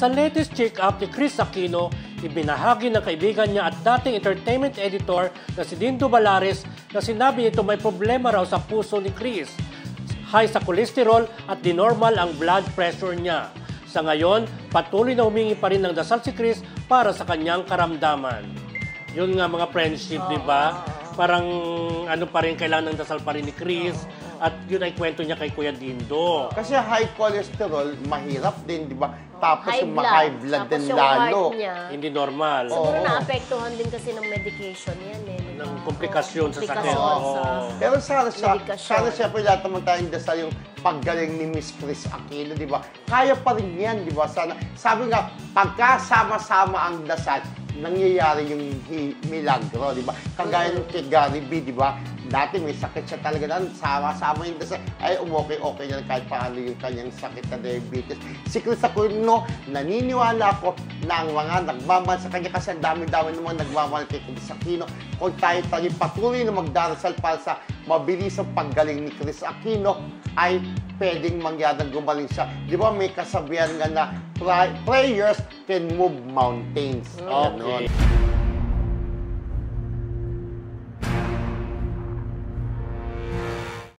Sa latest check-up ni Chris Aquino, ibinahagi ng kaibigan niya at dating entertainment editor na si Dindo Balares na sinabi nito may problema raw sa puso ni Chris. High sa cholesterol at di-normal ang blood pressure niya. Sa ngayon, patuloy na humingi pa rin ng dasal si Chris para sa kanyang karamdaman. Yun nga mga friendship, di ba? Parang ano pa rin, kailangan ng dasal pa rin ni Chris. At yun ay kwento niya kay Kuya Dindo. Kasi high cholesterol, mahirap din, di ba? Tapos High yung blood. high blood Tapos din yung lalo. heart niya. Hindi normal. Siguro naapektuhan din kasi ng medication yan eh. Ng komplikasyon sa sakit. Komplikasyon sa... Pero sana Medikasyon. siyempre lahat naman tayong dasal yung paggaling ni Miss Chris Aquino, di ba? Kaya pa rin yan, di ba? Sana, sabi nga, pagkasama-sama ang dasal, nangyayari yung milagro, di ba? Kagaya ng kay Gary B, di ba? Dati may sakit siya talaga na, sama-sama yung dasal, ay okay na kahit paano yung kanyang sakit na diabetes. Si Chris Aquino, naniniwala ako na ang mga nagmamahal sa kanya kasi ang dami-dami naman nagmamahal kay Chris Aquino. Kung tayo patuloy na magdarasal para sa mabilisang paggaling ni Chris Aquino, ay pwedeng mangyari na gumaling siya. Di ba may kasabihan nga na prayers can move mountains. Okay.